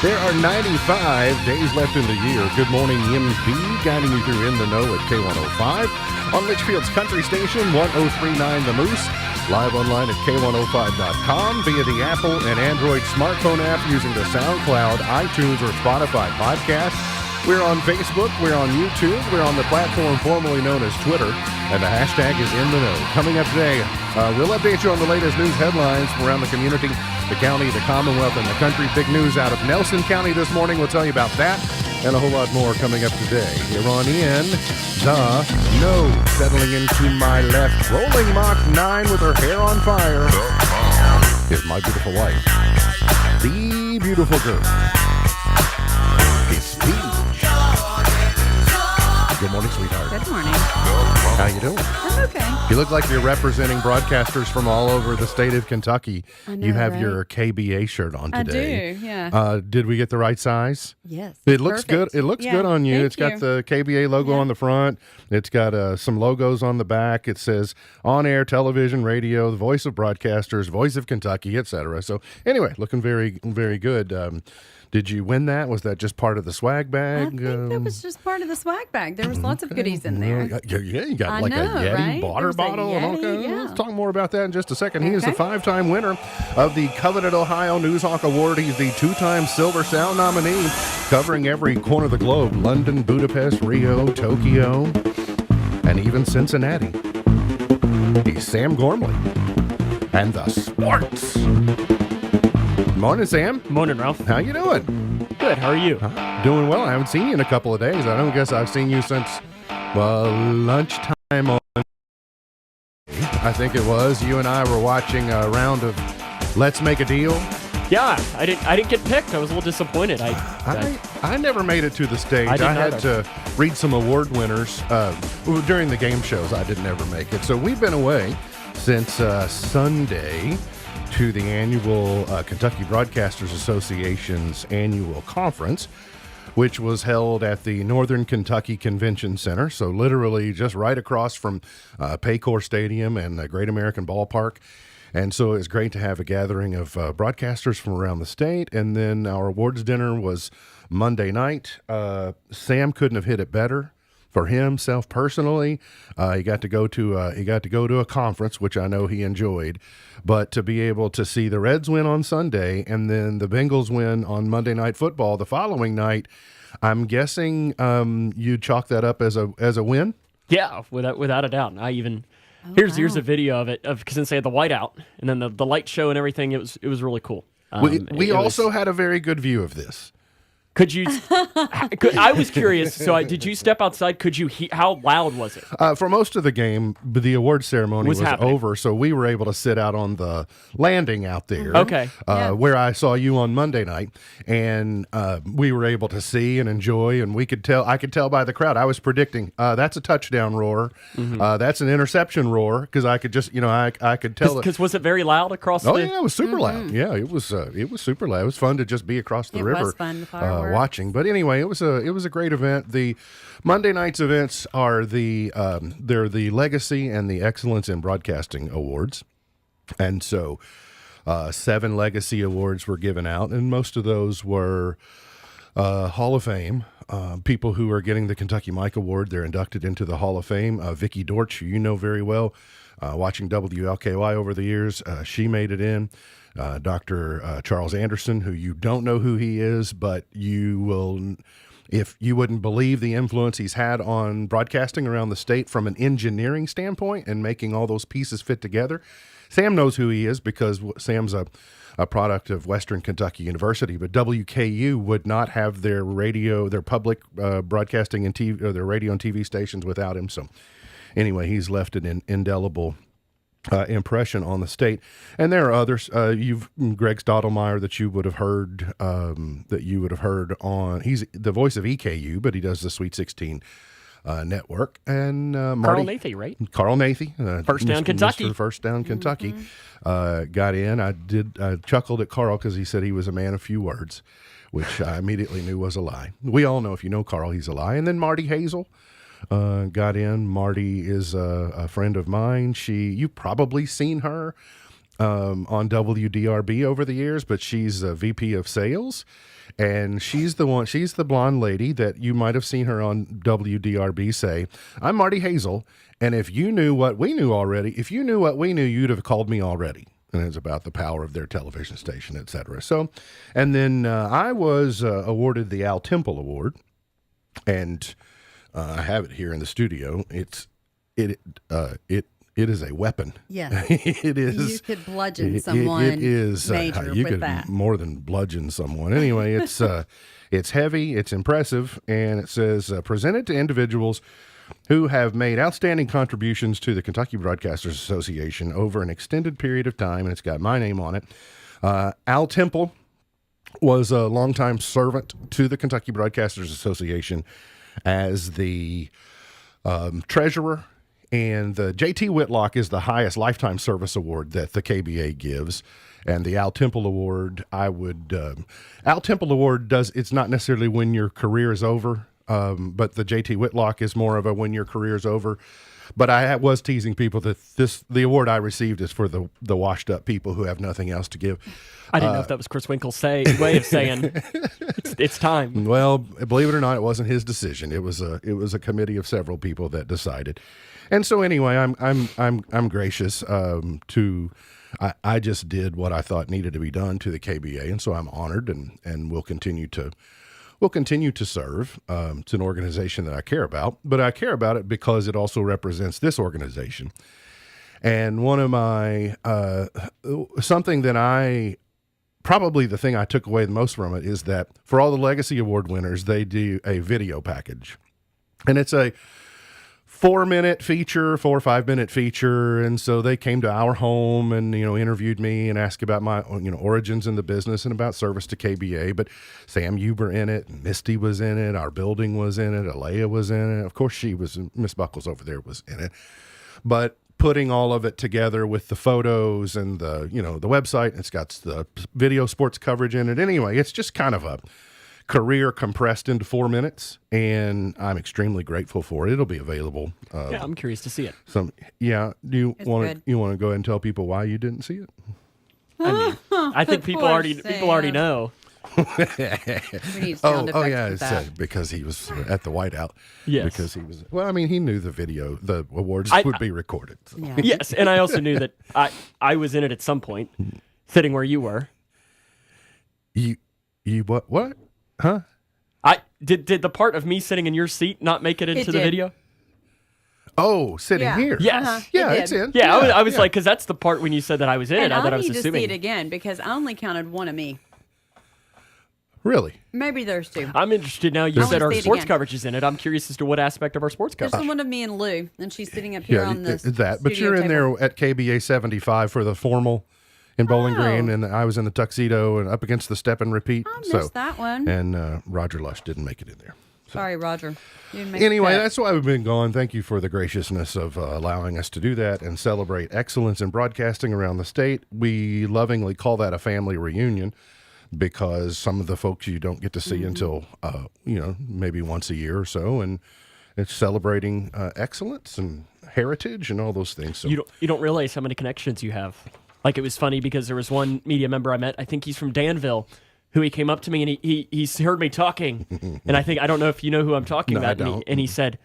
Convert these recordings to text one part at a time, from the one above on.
There are 95 days left in the year. Good morning, MB, guiding you through In the Know at K105 on Litchfield's Country Station, 1039 The Moose. Live online at K105.com via the Apple and Android smartphone app using the SoundCloud, iTunes, or Spotify podcast. We're on Facebook, we're on YouTube, we're on the platform formerly known as Twitter, and the hashtag is In the Know. Coming up today, we'll update you on the latest news headlines from around the community, the county, the Commonwealth, and the country. Big news out of Nelson County this morning. We'll tell you about that and a whole lot more coming up today. Here on In the Know. Settling into my left, rolling Mach 9 with her hair on fire, is my beautiful wife. The beautiful girl is Paige. Good morning, sweetheart. Good morning. How you doing? I'm okay. You look like you're representing broadcasters from all over the state of Kentucky. I know, you have right? your KBA shirt on today. I do, yeah. Did we get the right size? Yes. It looks perfect. good. It looks Yeah, good on you. thank It's got you. the KBA logo on the front. It's got some logos on the back. It says on-air television, radio, the voice of broadcasters, voice of Kentucky, etc. So anyway, looking very, very good. Did you win that? Was that just part of the swag I bag? think that was just part of the swag bag. There was lots of goodies in there. Yeah, you got I like know, a Yeti right? water There was a bottle. And all Yeti, kinds. yeah. Let's talk more about that in just a second. He is the Okay. five-time winner of the coveted Ohio Newshawk Award. He's the two-time Silver Sound nominee, covering every corner of the globe: London, Budapest, Rio, Tokyo, and even Cincinnati. He's Sam Gormley and the Sports. Morning, Sam. Morning, Ralph. How you doing? Good. How are you? Doing well. I haven't seen you in a couple of days. I don't guess I've seen you since, well, lunchtime on, I think it was. You and I were watching a round of Let's Make a Deal. Yeah, I didn't get picked. I was a little disappointed. I never made it to the stage. I didn't had either. to read some award winners during the game shows. I didn't ever make it. So we've been away since Sunday to the annual Kentucky Broadcasters Association's annual conference, which was held at the Northern Kentucky Convention Center. So literally just right across from Paycor Stadium and the Great American Ballpark. And so it's great to have a gathering of broadcasters from around the state. And then our awards dinner was Monday night. Sam couldn't have hit it better. For himself personally, he got to go to a conference, which I know he enjoyed. But to be able to see the Reds win on Sunday and then the Bengals win on Monday Night Football the following night, I'm guessing you chalk that up as a win. Yeah, without a doubt. Here's a video of it since they had the whiteout and then the light show and everything. It was really cool. We also had a very good view of this. Could you? I was curious. So, did you step outside? Could you hear? How loud was it? For most of the game, the award ceremony was happening. over, so we were able to sit out on the landing out there. Okay. Yeah. Where I saw you on Monday night, and we were able to see and enjoy, and I could tell by the crowd. I was predicting that's a touchdown roar, that's an interception roar, because I could just, I could tell. Because was it very loud across? Oh yeah, it was super loud. Yeah, it was super loud. It was fun to just be across the It river was fun, the fireworks. watching. But anyway, it was a great event. The Monday night's events are they're the Legacy and the Excellence in Broadcasting Awards, and so 7 Legacy Awards were given out, and most of those were Hall of Fame. People who are getting the Kentucky Mike Award, they're inducted into the Hall of Fame. Vicky Dortch, who you know very well, watching WLKY over the years, she made it in. Dr. Charles Anderson, who you don't know who he is, but you will, if you wouldn't believe the influence he's had on broadcasting around the state from an engineering standpoint and making all those pieces fit together. Sam knows who he is because Sam's a product of Western Kentucky University, but WKU would not have their public broadcasting and TV, or their radio and TV stations without him. So anyway, he's left an indelible impression on the state. And there are others. Greg Stottlemyre that you would have heard on. He's the voice of EKU, but he does the Sweet 16 network. And Carl Nathy, right? Carl Nathy, First Down Kentucky. Mr. First Down Kentucky, got in. I chuckled at Carl because he said he was a man of few words, which I immediately knew was a lie. We all know if you know Carl, he's a lie. And then Marty Hazel got in. Marty is a friend of mine. You've probably seen her on WDRB over the years, but she's a VP of sales. And she's the blonde lady that you might have seen her on WDRB say, "I'm Marty Hazel. And if you knew what we knew already, if you knew what we knew, you'd have called me already." And it's about the power of their television station, et cetera. So, and then I was awarded the Al Temple Award, and I have it here in the studio. It is a weapon. Yeah. It is. You could bludgeon someone. It is. Major You with could that. more than bludgeon someone. Anyway, it's heavy. It's impressive, and it says presented to individuals who have made outstanding contributions to the Kentucky Broadcasters Association over an extended period of time, and it's got my name on it. Al Temple was a longtime servant to the Kentucky Broadcasters Association as the treasurer, and the J.T. Whitlock is the highest lifetime service award that the KBA gives. And the Al Temple Award, Al Temple Award it's not necessarily when your career is over. But the J.T. Whitlock is more of a when your career's over. But I was teasing people that the award I received is for the washed up people who have nothing else to give. I didn't know if that was Chris Winkle's way of saying it's time. Well, believe it or not, it wasn't his decision. It was a committee of several people that decided. And so anyway, I'm gracious to. I just did what I thought needed to be done to the KBA, and so I'm honored, and will continue to. Will continue to serve. It's an organization that I care about, but I care about it because it also represents this organization. And one of my, something that probably the thing I took away the most from it is that for all the Legacy Award winners, they do a video package. And it's a 4-minute feature, 4 or 5-minute feature. And so they came to our home and, interviewed me and asked about my, origins in the business and about service to KBA. But Sam Huber in it, Misty was in it, our building was in it, Alea was in it. Of course, Miss Buckles over there was in it. But putting all of it together with the photos and the website, it's got the video sports coverage in it. Anyway, it's just kind of a career compressed into 4 minutes, and I'm extremely grateful for it. It'll be available. Yeah, I'm curious to see it. Do you want to go ahead and tell people why you didn't see it? I mean, I think people Poor already know. We need sound effects for that. Because he was at the Whiteout. Yes. Because he was. Well, I mean, he knew the awards would be recorded. So. Yeah. Yes, and I also knew that I was in it at some point, sitting where you were. You what? Huh? Did the part of me sitting in your seat not make it into the did. video? Oh, sitting Yeah. here. Yes. Yeah, It it's did. in. Yeah, I was like, because that's the part when you said that I was in And it. I thought I I was need to see assuming. it again because I only counted one of me. Really? Maybe there's two. I'm interested now. You I said wanna our see it sports again. coverage is in it. I'm curious as to what aspect of our sports There's coverage. the one of me and Lou, and she's sitting up here on this. That. But studio you're in table. there at KBA 75 for the formal in Bowling Oh. Green, and I was in the tuxedo and up against the step and repeat. I missed that one. And Roger Lush didn't make it in there. Sorry, Roger. You didn't make Anyway, the cut. that's why we've been gone. Thank you for the graciousness of allowing us to do that and celebrate excellence in broadcasting around the state. We lovingly call that a family reunion because some of the folks you don't get to see until, maybe once a year or so. And it's celebrating excellence and heritage and all those things. So You don't realize how many connections you have. Like, it was funny because there was one media member I met. I think he's from Danville, who he came up to me and he heard me talking, and I don't know if you know who I'm talking No, I about. don't. And he said,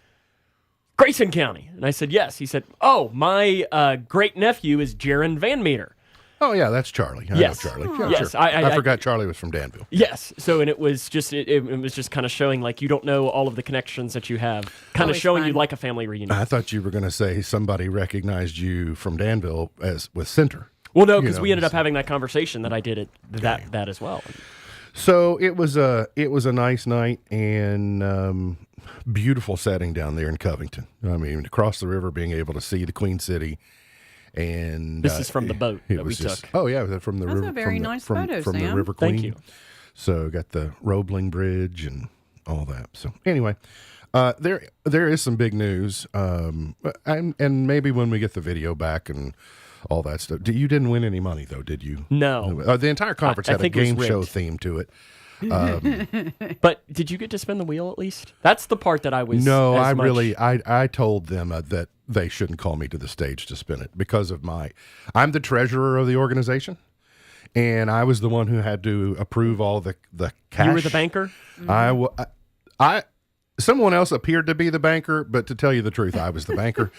Grayson County, and I said yes. He said, oh, my great nephew is Jaron Van Meter. Oh, yeah, that's Charlie. I Yes. know Charlie. Yeah, Yes, sure. I forgot Charlie was from Danville. Yes. So, and it was just it was just kind of showing like you don't know all of the connections that you have, kind of Always showing you fun. like a family reunion. I thought you were going to say somebody recognized you from Danville as with Center. Well, no, you because know, we ended up so- having that conversation that I did at that as well. So it was a nice night and beautiful setting down there in Covington. I mean, across the river, being able to see the Queen City, and This is from the boat it that we was just, took. Oh yeah, from the That's river. a very from the, nice from, photo, from the Sam. River Queen. Thank you. So got the Roebling Bridge and all that. So anyway, there is some big news, and maybe when we get the video back and all that stuff. You didn't win any money, though, did you? No. The entire conference I had a think it was game show rigged. theme to it. But did you get to spin the wheel at least? That's the part that I was. No, as I much- really, I told them that they shouldn't call me to the stage to spin it because of I'm the treasurer of the organization, and I was the one who had to approve all the cash. You were the banker? Someone else appeared to be the banker, but to tell you the truth, I was the banker.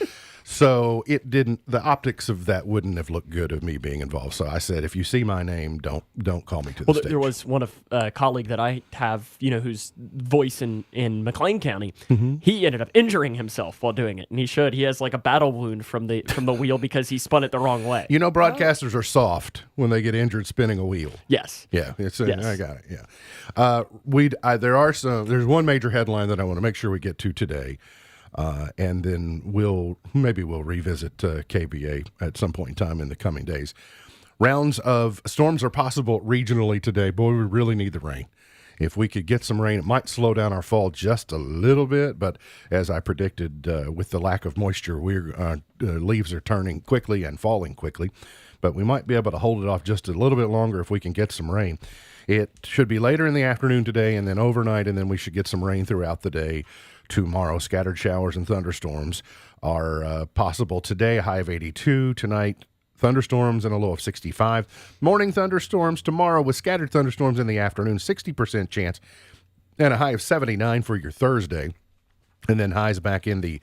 So the optics of that wouldn't have looked good of me being involved. So I said, if you see my name, don't call me to the Well, stage. there was one of a colleague that I have, whose voice in McLean County. Mm-hmm. He ended up injuring himself while doing it, and he should. He has like a battle wound from the wheel because he spun it the wrong way. Broadcasters are soft when they get injured spinning a wheel. Yes. Yeah, Yes. I got it. Yeah, there's one major headline that I want to make sure we get to today, and then we'll revisit KBA at some point in time in the coming days. Rounds of storms are possible regionally today. Boy, we really need the rain. If we could get some rain, it might slow down our fall just a little bit. But as I predicted, with the lack of moisture, leaves are turning quickly and falling quickly. But we might be able to hold it off just a little bit longer if we can get some rain. It should be later in the afternoon today and then overnight, and then we should get some rain throughout the day tomorrow. Scattered showers and thunderstorms are possible today, a high of 82. Tonight, thunderstorms and a low of 65. Morning thunderstorms tomorrow with scattered thunderstorms in the afternoon, 60% chance, and a high of 79 for your Thursday. And then highs back in the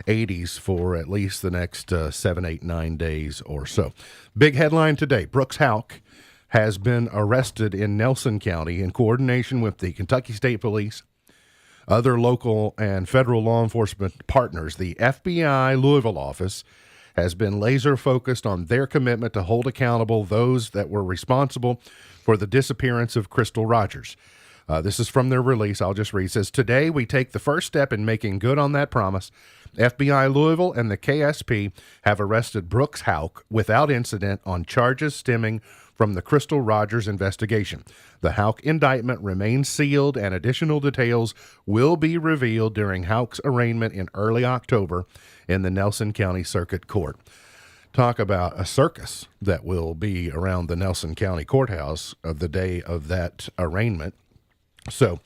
80s for at least the next 7, 8, 9 days or so. Big headline today, Brooks Houck has been arrested in Nelson County in coordination with the Kentucky State Police, other local and federal law enforcement partners. The FBI Louisville office has been laser focused on their commitment to hold accountable those that were responsible for the disappearance of Crystal Rogers. This is from their release. I'll just read. It says, today we take the first step in making good on that promise. FBI Louisville and the KSP have arrested Brooks Houck without incident on charges stemming from the Crystal Rogers investigation. The Houck indictment remains sealed, and additional details will be revealed during Houck's arraignment in early October in the Nelson County Circuit Court. Talk about a circus that will be around the Nelson County Courthouse of the day of that arraignment. So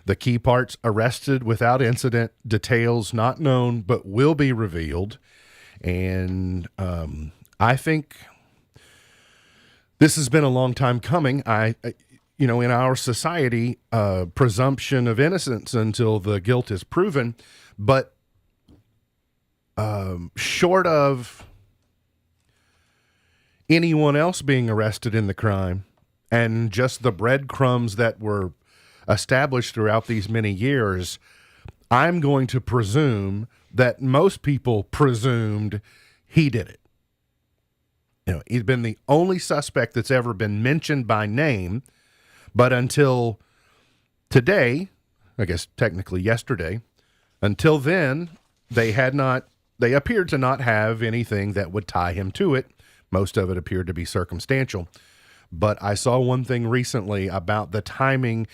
the key parts: arrested without incident, details not known but will be revealed. And I think this has been a long time coming. In our society, presumption of innocence until the guilt is proven, but short of anyone else being arrested in the crime and just the breadcrumbs that were established throughout these many years, I'm going to presume that most people presumed he did it. He's been the only suspect that's ever been mentioned by name, but until today, I guess technically yesterday, until then, they appeared to not have anything that would tie him to it. Most of it appeared to be circumstantial. But I saw one thing recently about the timing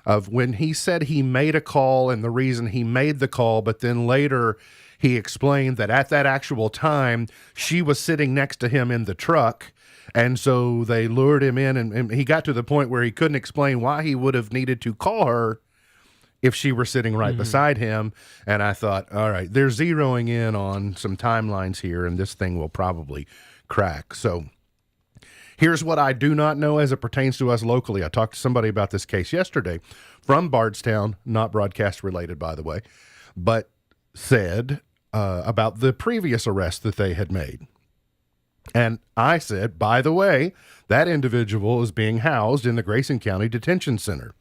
of when he said he made a call and the reason he made the call, but then later he explained that at that actual time, she was sitting next to him in the truck, and so they lured him in, and he got to the point where he couldn't explain why he would have needed to call her if she were sitting right beside him. And I thought, all right, they're zeroing in on some timelines here, and this thing will probably crack. So here's what I do not know as it pertains to us locally. I talked to somebody about this case yesterday from Bardstown, not broadcast related, by the way, but said about the previous arrest that they had made. And I said, by the way, that individual is being housed in the Grayson County Detention Center.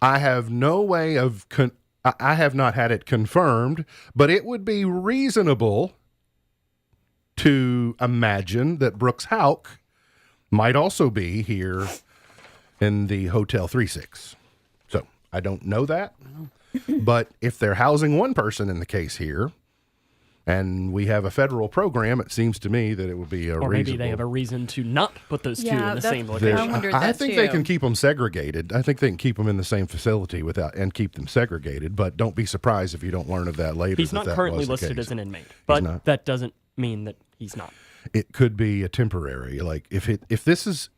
I have no way of, I have not had it confirmed, but it would be reasonable to imagine that Brooks Houck might also be here in the Hotel 36. So I don't know that, but if they're housing one person in the case here, and we have a federal program, it seems to me that it would be Or maybe they have a reason to not put those two in the same location. I wondered I that think too. they can keep them segregated. I think they can keep them in the same facility and keep them segregated. But don't be surprised if you don't learn of that later. He's not currently listed as an inmate, but not. that doesn't mean that he's not. it could be a temporary. Like if this is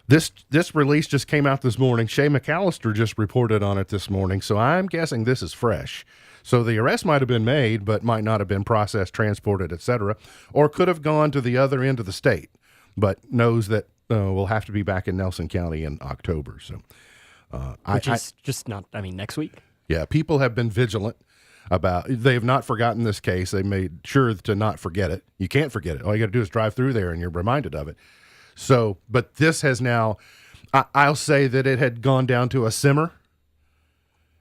this release just came out this morning. Shay McAllister just reported on it this morning, so I'm guessing this is fresh. So the arrest might have been made, but might not have been processed, transported, etc., or could have gone to the other end of the state, but knows that we'll have to be back in Nelson County in October. So, Which is just not, I mean, next week. yeah, people have been vigilant about. They have not forgotten this case. They made sure to not forget it. You can't forget it. All you got to do is drive through there, and you're reminded of it. So, but this has now. I'll say that it had gone down to a simmer.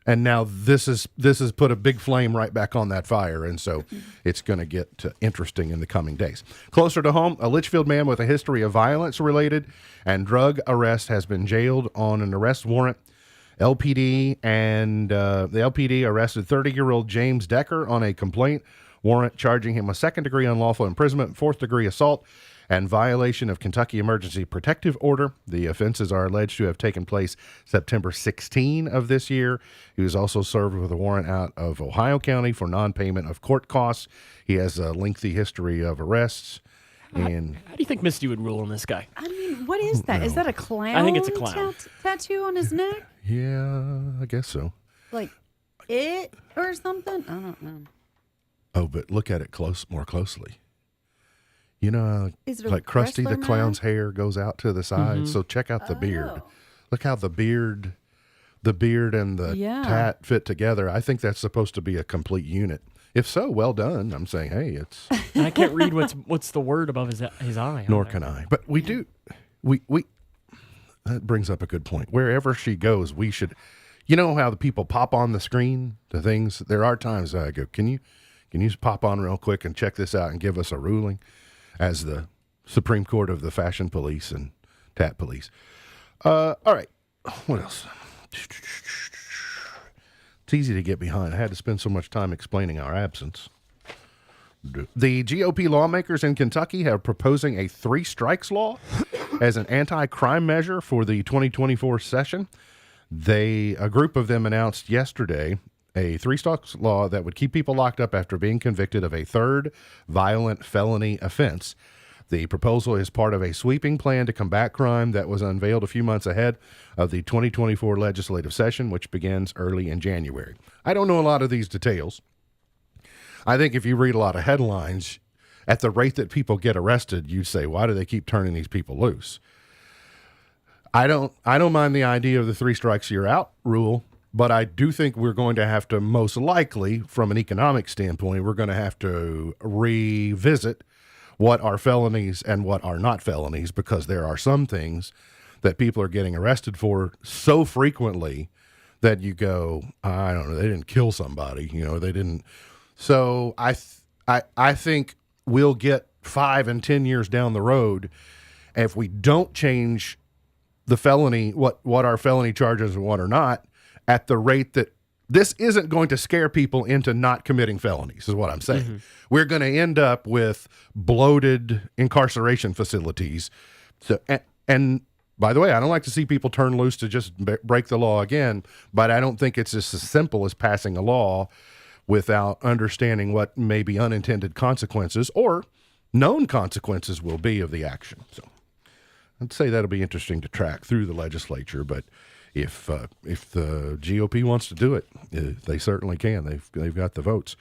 And now this has put a big flame right back on that fire, and so it's going to get interesting in the coming days. Closer to home, a Litchfield man with a history of violence-related and drug arrest has been jailed on an arrest warrant. LPD and the LPD arrested 30-year-old James Decker on a complaint warrant charging him with second-degree unlawful imprisonment, fourth-degree assault, and violation of Kentucky Emergency Protective Order. The offenses are alleged to have taken place September 16 of this year. He was also served with a warrant out of Ohio County for non-payment of court costs. He has a lengthy history of arrests. And How do you think Misty would rule on this guy? I mean, what is that? Is that a clown? I think it's a clown. Tattoo on his neck? yeah, I guess so. Like it or something? I don't know. Oh, but look at it more closely. You know, Is it a like Krusty the wrestler Clown's hair goes out to the side. So check out the beard. Look how the beard and the Yeah. tat fit together. I think that's supposed to be a complete unit. If so, well done. I'm saying, hey, it's And I can't read what's the word above his eye. nor can I. But we do. We that brings up a good point. Wherever she goes, we should. You know how the people pop on the screen the things. There are times I go, can you pop on real quick and check this out and give us a ruling? As the Supreme Court of the Fashion Police and Tat Police. All right. What else? It's easy to get behind. I had to spend so much time explaining our absence. The GOP lawmakers in Kentucky are proposing a 3 strikes law as an anti-crime measure for the 2024 session. A group of them announced yesterday a 3 strikes law that would keep people locked up after being convicted of a third violent felony offense. The proposal is part of a sweeping plan to combat crime that was unveiled a few months ahead of the 2024 legislative session, which begins early in January. I don't know a lot of these details. I think if you read a lot of headlines, at the rate that people get arrested, you say, why do they keep turning these people loose? I don't mind the idea of the 3 strikes you're out rule. But I do think we're going to have to, most likely, from an economic standpoint, we're going to have to revisit what are felonies and what are not felonies, because there are some things that people are getting arrested for so frequently that you go, I don't know, they didn't kill somebody, they didn't. So I think we'll get 5 and 10 years down the road, and if we don't change the felony, what are felony charges and what are not, at the rate that this isn't going to scare people into not committing felonies, is what I'm saying. Mm-hmm. We're going to end up with bloated incarceration facilities. So, and by the way, I don't like to see people turn loose to just break the law again, but I don't think it's just as simple as passing a law without understanding what maybe unintended consequences or known consequences will be of the action. So I'd say that'll be interesting to track through the legislature, but if the GOP wants to do it, they certainly can. They've got the votes.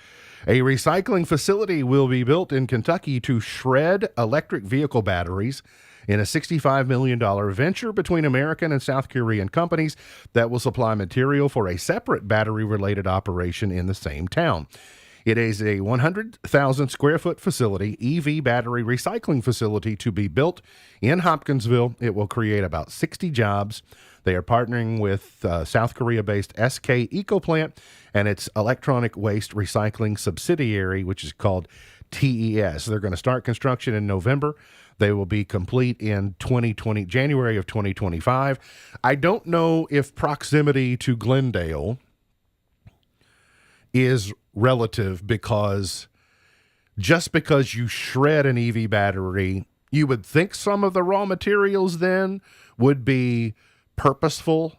A recycling facility will be built in Kentucky to shred electric vehicle batteries in a $65 million venture between American and South Korean companies that will supply material for a separate battery-related operation in the same town. It is a 100,000 square foot facility, EV battery recycling facility to be built in Hopkinsville. It will create about 60 jobs. They are partnering with South Korea-based SK Ecoplant and its electronic waste recycling subsidiary, which is called TES. They're going to start construction in November. They will be complete in January of 2025. I don't know if proximity to Glendale is relative, because just because you shred an EV battery, you would think some of the raw materials then would be purposeful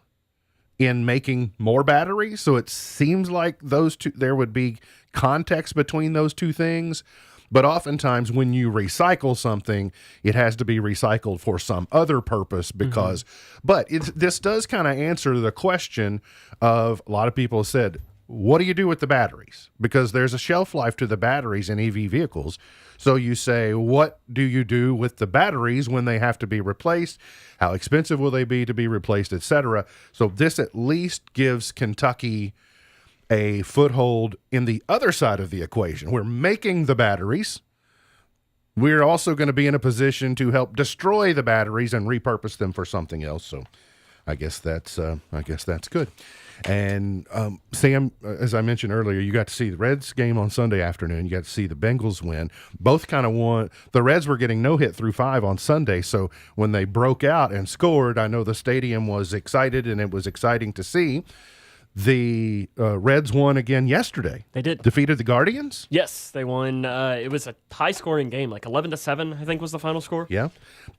in making more batteries. So it seems like those two, there would be context between those two things. But oftentimes when you recycle something, it has to be recycled for some other purpose because, but this does kind of answer the question of a lot of people have said, what do you do with the batteries? Because there's a shelf life to the batteries in EV vehicles. So you say, what do you do with the batteries when they have to be replaced? How expensive will they be to be replaced, etc.? So this at least gives Kentucky a foothold in the other side of the equation. We're making the batteries. We're also going to be in a position to help destroy the batteries and repurpose them for something else. So I guess that's good. And Sam, as I mentioned earlier, you got to see the Reds game on Sunday afternoon. You got to see the Bengals win. Both kind of won. The Reds were getting no hit through 5 on Sunday. So when they broke out and scored, I know the stadium was excited, and it was exciting to see. The Reds won again yesterday. They did. Defeated the Guardians? Yes, they won. It was a high-scoring game, like 11-7, I think was the final score. Yeah.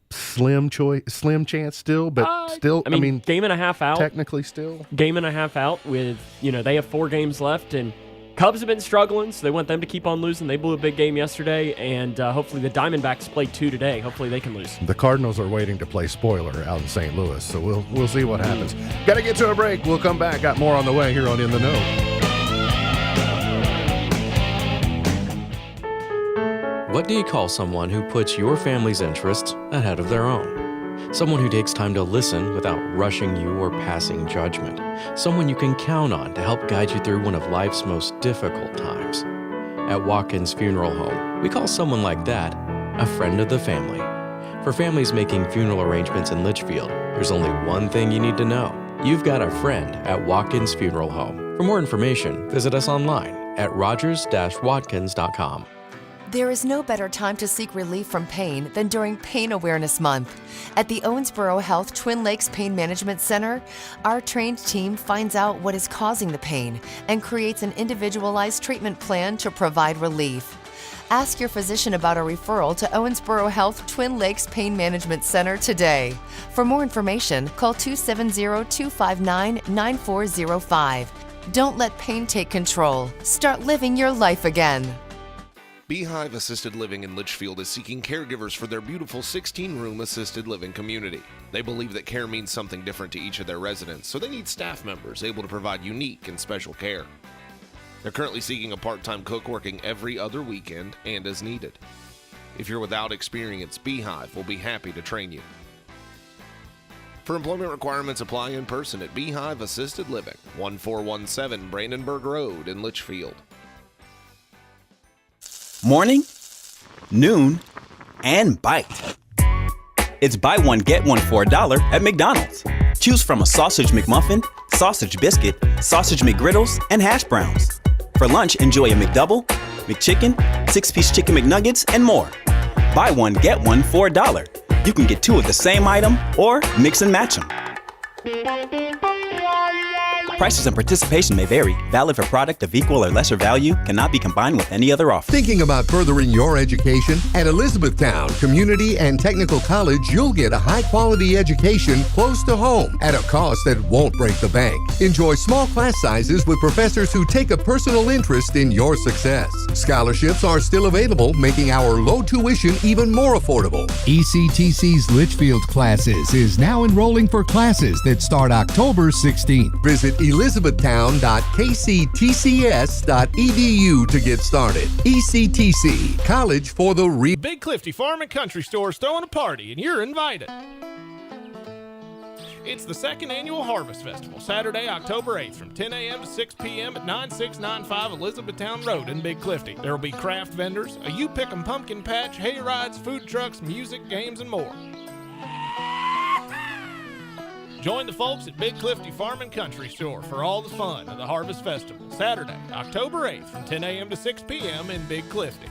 Slim chance still, but still, I mean, game and a half out. Technically still. Game and a half out with, they have 4 games left, and Cubs have been struggling, so they want them to keep on losing. They blew a big game yesterday, and hopefully the Diamondbacks play 2 today. Hopefully they can lose. The Cardinals are waiting to play spoiler out in St. Louis, so we'll see what happens. Got to get to a break. We'll come back. Got more on the way here on In the Know. What do you call someone who puts your family's interests ahead of their own? Someone who takes time to listen without rushing you or passing judgment. Someone you can count on to help guide you through one of life's most difficult times. At Watkins Funeral Home, we call someone like that a friend of the family. For families making funeral arrangements in Litchfield, there's only one thing you need to know. You've got a friend at Watkins Funeral Home. For more information, visit us online at rogers-watkins.com. There is no better time to seek relief from pain than during Pain Awareness Month. At the Owensboro Health Twin Lakes Pain Management Center, our trained team finds out what is causing the pain and creates an individualized treatment plan to provide relief. Ask your physician about a referral to Owensboro Health Twin Lakes Pain Management Center today. For more information, call 270-259-9405. Don't let pain take control. Start living your life again. Beehive Assisted Living in Litchfield is seeking caregivers for their beautiful 16-room assisted living community. They believe that care means something different to each of their residents, so they need staff members able to provide unique and special care. They're currently seeking a part-time cook working every other weekend and as needed. If you're without experience, Beehive will be happy to train you. For employment requirements, apply in person at Beehive Assisted Living, 1417 Brandenburg Road in Litchfield. Morning, noon, and bite. It's buy one, get one for $1 at McDonald's. Choose from a sausage McMuffin, sausage biscuit, sausage McGriddles, and hash browns. For lunch, enjoy a McDouble, McChicken, 6-piece chicken McNuggets, and more. Buy one, get one for $1. You can get 2 of the same item or mix and match them. Prices and participation may vary. Valid for product of equal or lesser value. Cannot be combined with any other offer. Thinking about furthering your education? At Elizabethtown Community and Technical College, you'll get a high-quality education close to home at a cost that won't break the bank. Enjoy small class sizes with professors who take a personal interest in your success. Scholarships are still available, making our low tuition even more affordable. ECTC's Litchfield Classes is now enrolling for classes that start October 16th. Visit elizabethtown.kctcs.edu to get started. ECTC, College for the Real. Big Clifty Farm and Country Store is throwing a party, and you're invited. It's the second annual Harvest Festival, Saturday, October 8th, from 10 a.m. to 6 p.m. at 9695 Elizabethtown Road in Big Clifty. There will be craft vendors, a You Pick 'em pumpkin patch, hay rides, food trucks, music, games, and more. Join the folks at Big Clifty Farm and Country Store for all the fun of the Harvest Festival, Saturday, October 8th, from 10 a.m. to 6 p.m. in Big Clifty.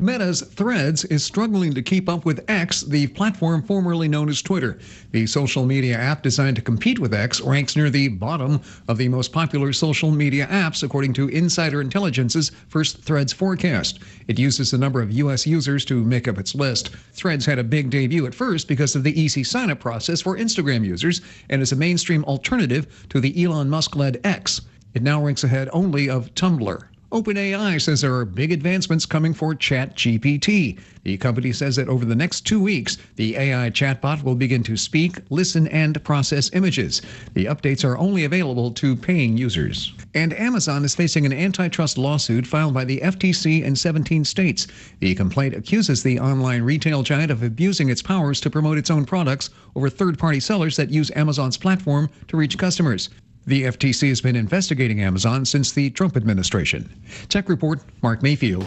Meta's Threads is struggling to keep up with X, the platform formerly known as Twitter. The social media app designed to compete with X ranks near the bottom of the most popular social media apps, according to Insider Intelligence's first Threads forecast. It uses the number of U.S. users to make up its list. Threads had a big debut at first because of the easy sign-up process for Instagram users and is a mainstream alternative to the Elon Musk-led X. It now ranks ahead only of Tumblr. OpenAI says there are big advancements coming for ChatGPT. The company says that over the next 2 weeks, the AI chatbot will begin to speak, listen, and process images. The updates are only available to paying users. And Amazon is facing an antitrust lawsuit filed by the FTC in 17 states. The complaint accuses the online retail giant of abusing its powers to promote its own products over third-party sellers that use Amazon's platform to reach customers. The FTC has been investigating Amazon since the Trump administration. Tech Report, Mark Mayfield.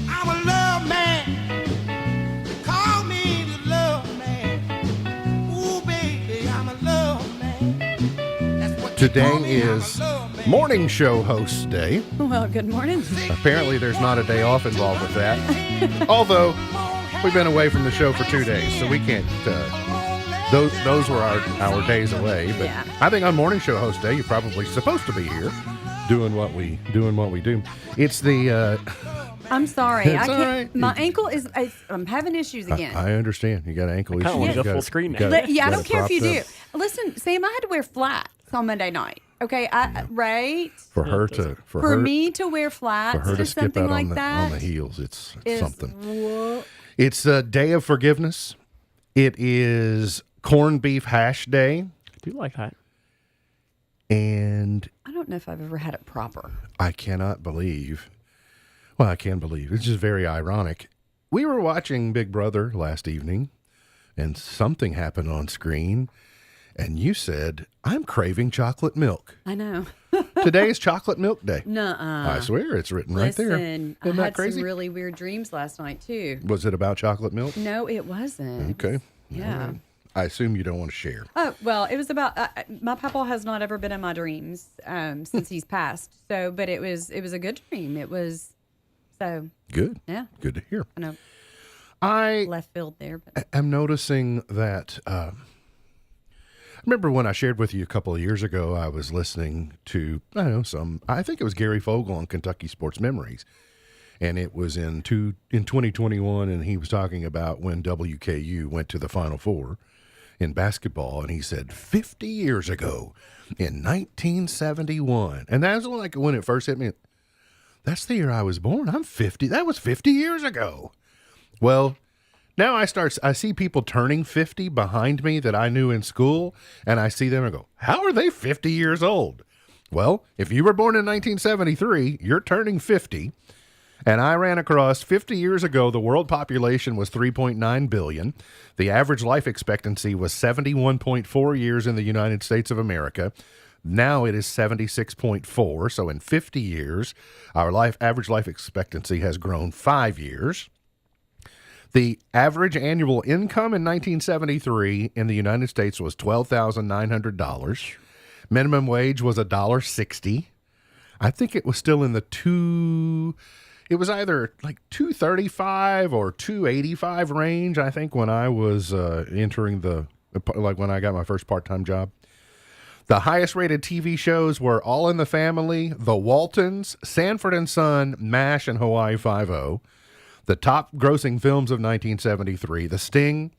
I'm a love man. Call me the love man. Ooh, baby, I'm a love man. That's what Today is Morning Show Host Day. Well, good morning. Apparently, there's not a day off involved with that. Although, we've been away from the show for 2 days, so we can't... Those were our days away, but Yeah. I think on Morning Show Host Day, you're probably supposed to be here doing what we do. It's the I'm sorry. It's I can't. all right. My ankle is. I'm having issues again. I understand. You got ankle kinda issues. wanna You go got full it- screen you now. got it- Yeah, I got don't it care if you propped do. up. Listen, Sam, I had to wear flats on Monday night. Okay, right? For her to For me to wear flats for her to skip something out like on that the heels, it's is something. whoa. It's a day of forgiveness. It is corned beef hash day, I do like that. and I don't know if I've ever had it proper. I cannot believe. Well, I can believe. It's just very ironic. We were watching Big Brother last evening, and something happened on screen, and you said, "I'm craving chocolate milk." I know. Today is chocolate milk day. Nuh-uh. I swear, it's written right there. Listen, Isn't I that had crazy? some really weird dreams last night too. Was it about chocolate milk? No, it wasn't. Okay. Yeah. All right. I assume you don't want to share. Oh, well, it was about my papa has not ever been in my dreams since he's passed. So, but it was a good dream. It was so Good. yeah. Good to hear. I know I left field there, but am noticing that. I remember when I shared with you a couple of years ago, I was listening to, I think it was Gary Fogle on Kentucky Sports Memories. And it was in 2021, and he was talking about when WKU went to the Final Four in basketball, and he said 50 years ago in 1971. And that was like when it first hit me. That's the year I was born. I'm 50. That was 50 years ago. Well, now I see people turning 50 behind me that I knew in school, and I see them and go, how are they 50 years old? Well, if you were born in 1973, you're turning 50. And I ran across 50 years ago, the world population was 3.9 billion. The average life expectancy was 71.4 years in the United States of America. Now it is 76.4. So in 50 years, our average life expectancy has grown 5 years. The average annual income in 1973 in the United States was $12,900. Minimum wage was $1.60. I think it was still in it was either like $2.35 or $2.85 range, I think, when I was entering when I got my first part-time job. The highest rated TV shows were All in the Family, The Waltons, Sanford and Son, MASH, and Hawaii Five-0. The top grossing films of 1973, The Sting,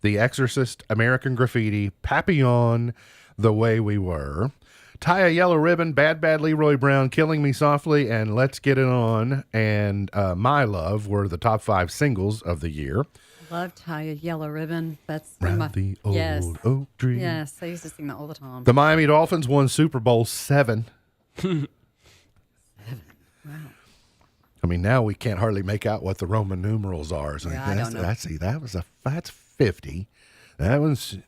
The Exorcist, American Graffiti, Papillon, The Way We Were. Tie a Yellow Ribbon, Bad Bad Leroy Brown, Killing Me Softly, and Let's Get It On, and My Love were the top 5 singles of the year. love Tie a Yellow Ribbon. That's Round the old yes. oak tree. Yes, I used to sing that all the time. The Miami Dolphins won Super Bowl 7. Wow. I mean, now we can't hardly make out what the Roman numerals are. So Yeah, I don't know. That's 50. That was...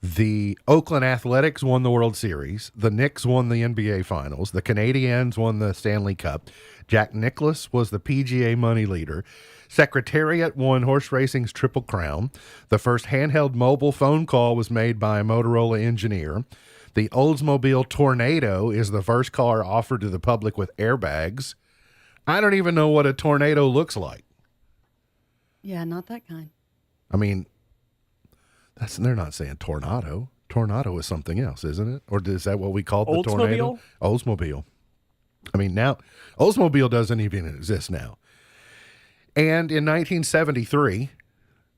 The Oakland Athletics won the World Series. The Knicks won the NBA Finals. The Canadiens won the Stanley Cup. Jack Nicklaus was the PGA money leader. Secretariat won horse racing's Triple Crown. The first handheld mobile phone call was made by a Motorola engineer. The Oldsmobile Tornado is the first car offered to the public with airbags. I don't even know what a tornado looks like. Yeah, not that kind. I mean... they're not saying tornado. Tornado is something else, isn't it? Or is that what we called the tornado? Oldsmobile. I mean, now, Oldsmobile doesn't even exist now. And in 1973,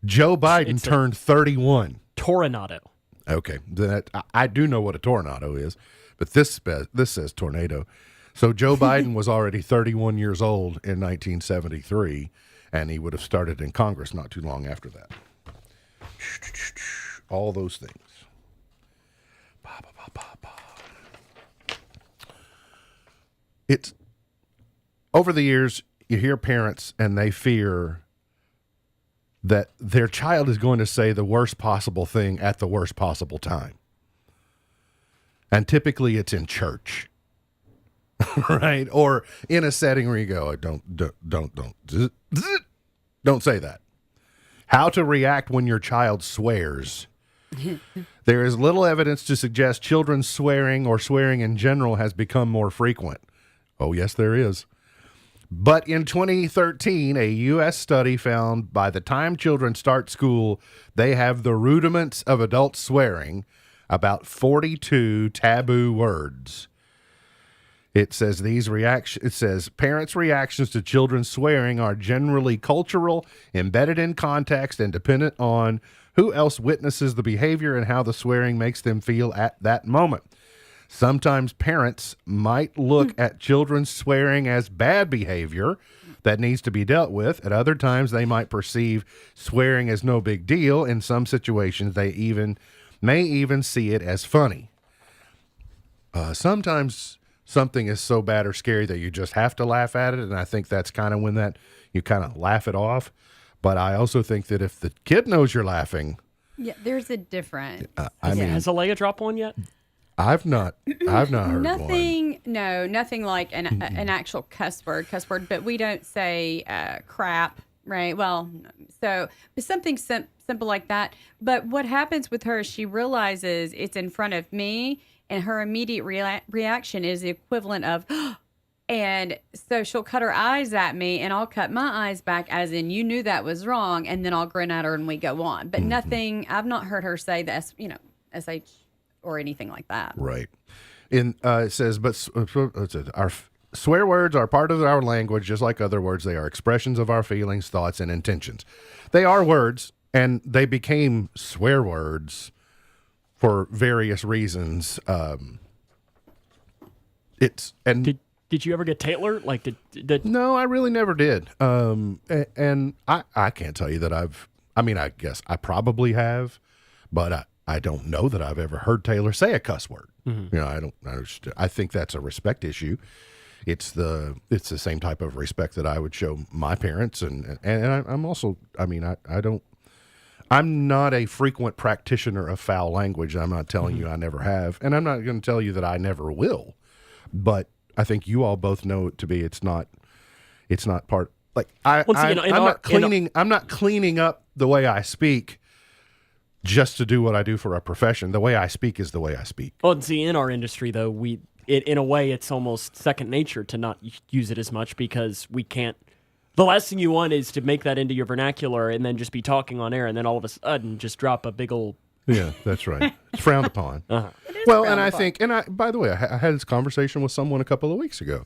Joe Biden turned 31. Toronado. Okay. I do know what a tornado is. But this says tornado. So Joe Biden was already 31 years old in 1973, and he would have started in Congress not too long after that. All those things. It's over the years, you hear parents and they fear that their child is going to say the worst possible thing at the worst possible time. And typically it's in church, right? Or in a setting where you go, don't say that. How to react when your child swears. There is little evidence to suggest children swearing or swearing in general has become more frequent. Oh, yes, there is. But in 2013, a U.S. study found by the time children start school, they have the rudiments of adult swearing, about 42 taboo words. It says parents' reactions to children swearing are generally cultural, embedded in context, and dependent on who else witnesses the behavior and how the swearing makes them feel at that moment. Sometimes parents might look at children swearing as bad behavior that needs to be dealt with. At other times, they might perceive swearing as no big deal. In some situations, they may even see it as funny. Sometimes something is so bad or scary that you just have to laugh at it, and I think that's kind of when you kind of laugh it off. But I also think that if the kid knows you're laughing, yeah, there's a difference. Has Alea dropped one yet? I've not heard nothing. one. No, nothing like an actual cuss word. But we don't say crap, right? Well, so something simple like that. But what happens with her? She realizes it's in front of me, and her immediate reaction is the equivalent of, and so she'll cut her eyes at me, and I'll cut my eyes back, as in you knew that was wrong, and then I'll grin at her and we go on. But nothing. I've not heard her say this, SH. Or anything like that. Right. It says, but our swear words are part of our language, just like other words. They are expressions of our feelings, thoughts, and intentions. They are words, and they became swear words for various reasons. Did you ever get Taylor? No, I really never did. And I can't tell you that I guess I probably have, but I don't know that I've ever heard Taylor say a cuss word. Mm-hmm. I think that's a respect issue. It's the same type of respect that I would show my parents, and I'm also, I'm not a frequent practitioner of foul language. I'm not telling you I never have, and I'm not going to tell you that I never will. But I think you all both know it to be. It's not part. Like I'm not cleaning up the way I speak just to do what I do for a profession. The way I speak is the way I speak. Well, see, in our industry, though, in a way, it's almost second nature to not use it as much because we can't. The last thing you want is to make that into your vernacular and then just be talking on air and then all of a sudden just drop a big old. Yeah, that's right. It's frowned upon. Uh-huh. Well, and I think, by the way, I had this conversation with someone a couple of weeks ago.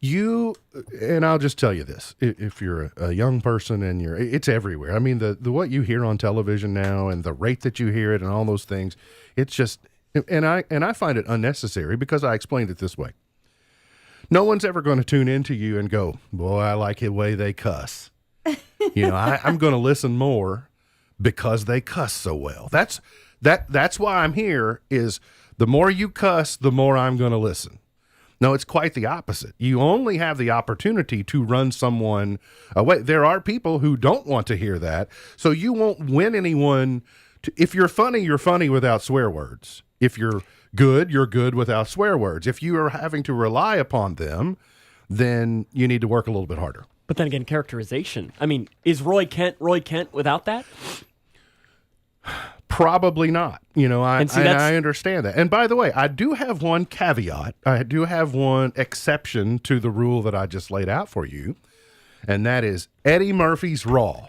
And I'll just tell you this: if you're a young person and it's everywhere. I mean, the what you hear on television now and the rate that you hear it and all those things, it's just, and I find it unnecessary because I explained it this way. No one's ever going to tune into you and go, boy, I like the way they cuss. I'm going to listen more because they cuss so well. That's why I'm here. Is the more you cuss, the more I'm going to listen. No, it's quite the opposite. You only have the opportunity to run someone away. There are people who don't want to hear that, so you won't win anyone. If you're funny without swear words. If you're good without swear words. If you are having to rely upon them, then you need to work a little bit harder. But then again, characterization. I mean, is Roy Kent without that? Probably not. I understand that. And by the way, I do have one caveat. I do have one exception to the rule that I just laid out for you, and that is Eddie Murphy's Raw.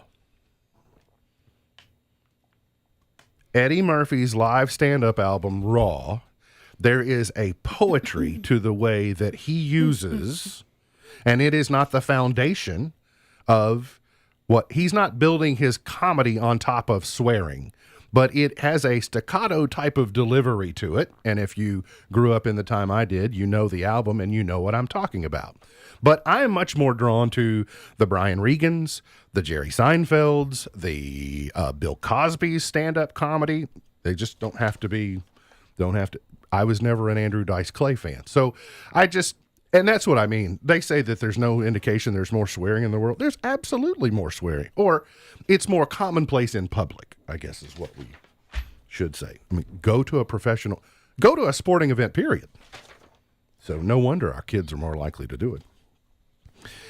Eddie Murphy's live stand-up album, Raw, there is a poetry to the way that he uses, and it is not the foundation of he's not building his comedy on top of swearing. but it has a staccato type of delivery to it. And if you grew up in the time I did, you know the album and you know what I'm talking about. But I am much more drawn to the Brian Regans, the Jerry Seinfelds, the Bill Cosby's stand-up comedy. They just don't have to. I was never an Andrew Dice Clay fan. So and that's what I mean. They say that there's no indication there's more swearing in the world. There's absolutely more swearing. Or it's more commonplace in public, I guess is what we should say. I mean, go to a sporting event, period. So no wonder our kids are more likely to do it.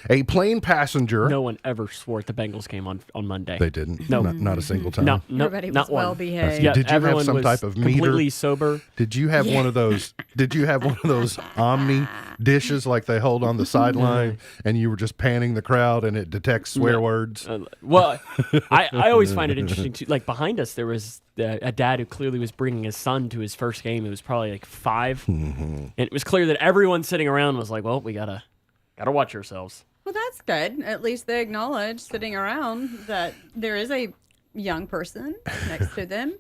A plane passenger. No one ever swore at the Bengals game on Monday. They didn't. No, not a single time. No, Everybody was not one. well behaved. Yeah, Did you have everyone some was type of meter? completely sober? Did you have one of those? Did you have one of those Omni dishes like they hold on the sideline, and you were just panning the crowd, and it detects swear words? Well, I always find it interesting too. Like behind us, there was a dad who clearly was bringing his son to his first game. It was probably like 5, and it was clear that everyone sitting around was like, "Well, we gotta watch ourselves." Well, that's good. At least they acknowledge sitting around that there is a young person next to them.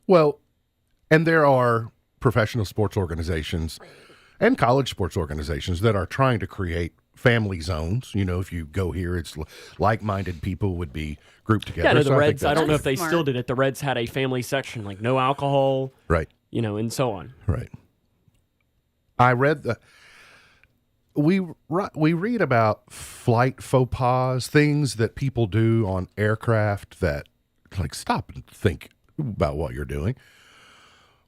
Well, and there are professional sports organizations and college sports organizations that are trying to create family zones. You know, if you go here, it's like-minded people would be grouped together. Yeah, no, So the I think Reds, I don't know if they smart. still did it. The Reds had a family section, like no alcohol, Right. you know, and so on. Right. I read we read about flight faux pas, things that people do on aircraft that, like, stop and think about what you're doing.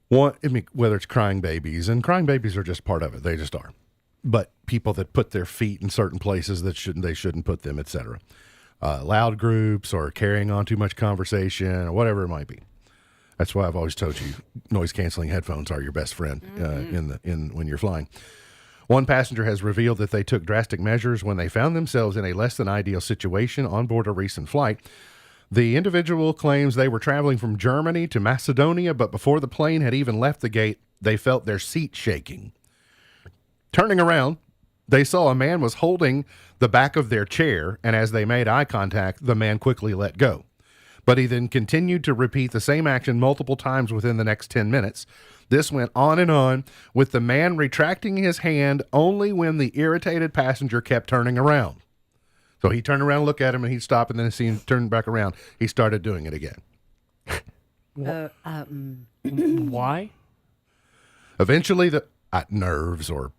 Whether it's crying babies, and crying babies are just part of it. They just are. But people that put their feet in certain places that they shouldn't put them, etc. Loud groups or carrying on too much conversation or whatever it might be. That's why I've always told you noise canceling headphones are your best friend when you're flying. One passenger has revealed that they took drastic measures when they found themselves in a less than ideal situation on board a recent flight. The individual claims they were traveling from Germany to Macedonia, but before the plane had even left the gate, they felt their seat shaking. Turning around, they saw a man was holding the back of their chair, and as they made eye contact, the man quickly let go. But he then continued to repeat the same action multiple times within the next 10 minutes. This went on, with the man retracting his hand only when the irritated passenger kept turning around. So he turned around, looked at him, and he'd stop, and then as he turned back around, he started doing it again. Why? Eventually, nerves or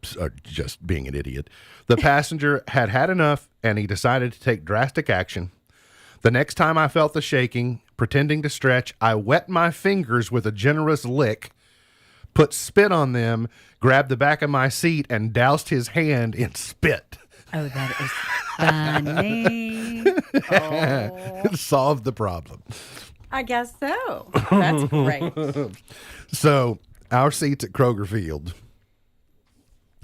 just being an idiot, the passenger had enough, and he decided to take drastic action. The next time I felt the shaking, pretending to stretch, I wet my fingers with a generous lick, put spit on them, grabbed the back of my seat, and doused his hand in spit. Oh, that is funny. Oh. Solved the problem. I guess so. That's great. So, our seats at Kroger Field,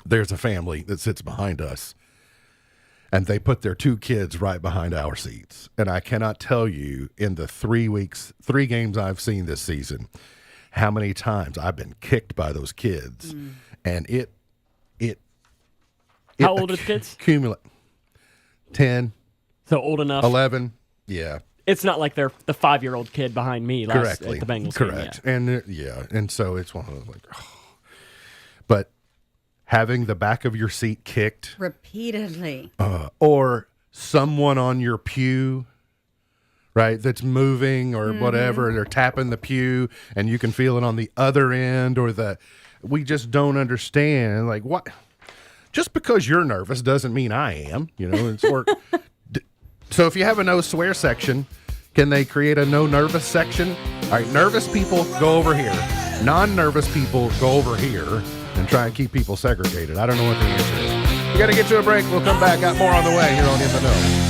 there's a family that sits behind us, and they put their 2 kids right behind our seats. And I cannot tell you, in the 3 games I've seen this season, how many times I've been kicked by those kids. And it How old are the kids? 10, So old enough. 11, yeah. It's not like they're the 5-year-old kid behind me at Correctly. the Bengals Correct. game. And so it's one of those like, but having the back of your seat kicked Repeatedly. or someone on your pew, right, that's moving or whatever, they're tapping the pew and you can feel it on the other end, we just don't understand. Like, what? Just because you're nervous doesn't mean I am, So if you have a no swear section, can they create a no nervous section? All right, nervous people, go over here. Non-nervous people, go over here and try and keep people segregated. I don't know what the answer is. We got to get to a break. We'll come back. Got more on the way here on In the Know.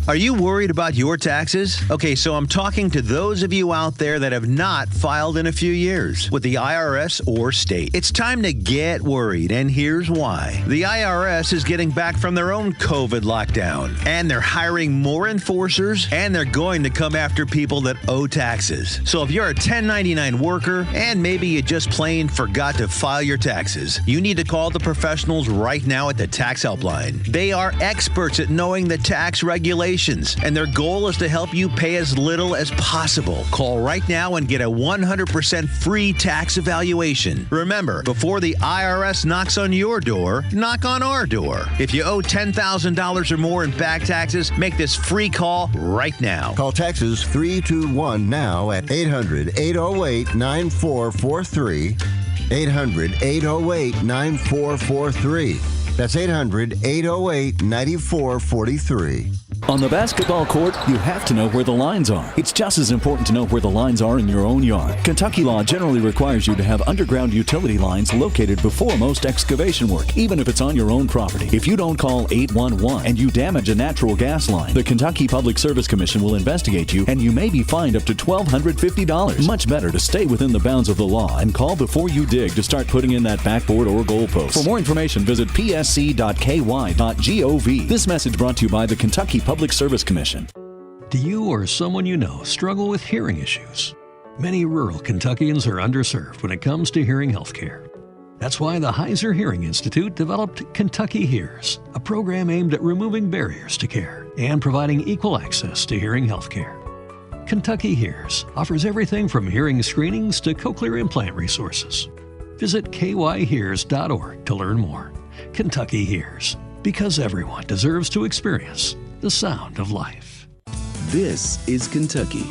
Are you worried about your taxes? Okay, so I'm talking to those of you out there that have not filed in a few years with the IRS or state. It's time to get worried, and here's why. The IRS is getting back from their own COVID lockdown, and they're hiring more enforcers, and they're going to come after people that owe taxes. So if you're a 1099 worker, and maybe you just plain forgot to file your taxes, you need to call the professionals right now at the Tax Helpline. They are experts at knowing the tax regulations valuations, and their goal is to help you pay as little as possible. Call right now and get a 100% free tax evaluation. Remember, before the IRS knocks on your door, knock on our door. If you owe $10,000 or more in back taxes, make this free call right now. Call Texas 321 now at 800-808-9443. 800-808-9443. That's 800-808-9443. On the basketball court, you have to know where the lines are. It's just as important to know where the lines are in your own yard. Kentucky law generally requires you to have underground utility lines located before most excavation work, even if it's on your own property. If you don't call 811 and you damage a natural gas line, the Kentucky Public Service Commission will investigate you and you may be fined up to $1,250. Much better to stay within the bounds of the law and call before you dig to start putting in that backboard or goalpost. For more information, visit psc.ky.gov. This message brought to you by the Kentucky Public Service Commission. Do you or someone you know struggle with hearing issues? Many rural Kentuckians are underserved when it comes to hearing health care. That's why the Heiser Hearing Institute developed Kentucky Hears, a program aimed at removing barriers to care and providing equal access to hearing health care. Kentucky Hears offers everything from hearing screenings to cochlear implant resources. Visit kyhears.org to learn more. Kentucky Hears, because everyone deserves to experience the sound of life. This is Kentucky,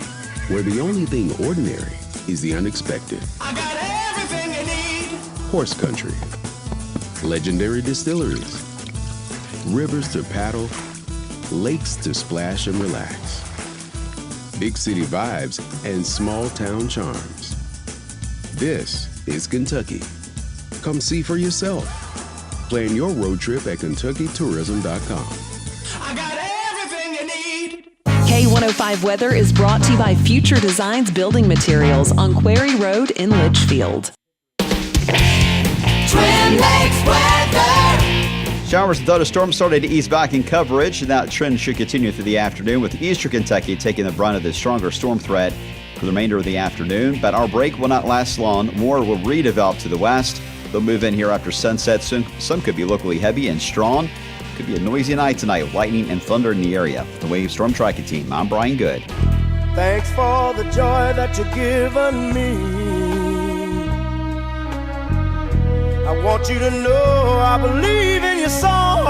where the only thing ordinary is the unexpected. I got everything you need. Horse country, legendary distilleries, rivers to paddle, lakes to splash and relax, big city vibes and small town charms. This is Kentucky. Come see for yourself. Plan your road trip at KentuckyTourism.com. I got everything you need. K105 Weather is brought to you by Future Designs Building Materials on Quarry Road in Litchfield. Twin Lakes weather. Showers and thunderstorms started to ease back in coverage, and that trend should continue through the afternoon, with eastern Kentucky taking the brunt of the stronger storm threat for the remainder of the afternoon. But our break will not last long. More will redevelop to the west. They'll move in here after sunset soon. Some could be locally heavy and strong. Could be a noisy night tonight with lightning and thunder in the area. The Wave Storm Tracking Team, I'm Brian Good. Thanks for the joy that you've given me. I want you to know I believe in your song,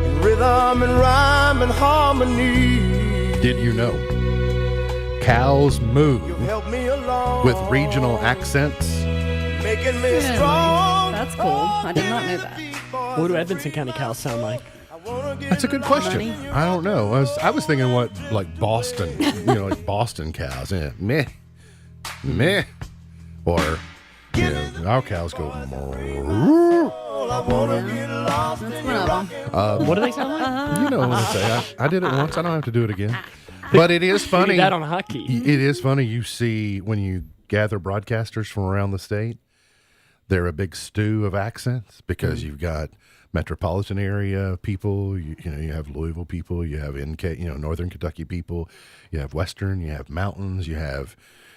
in rhythm and rhyme and harmony. Did you know cows moo Help me along, with regional accents? making me strong. That's cool. I did not know that. What do Edmonson County cows sound like? That's a good question. I don't know. I was thinking what, like Boston, like Boston cows. Yeah. Meh. Meh. Or, our cows go. That's one of them. What do they sound like? You know what I say. I did it once. I don't have to do it again. But it is funny. We did that on hockey. It is funny. You see when you gather broadcasters from around the state, they're a big stew of accents because you've got metropolitan area people, you have Louisville people, you have Northern Kentucky people, you have Western, you have mountains,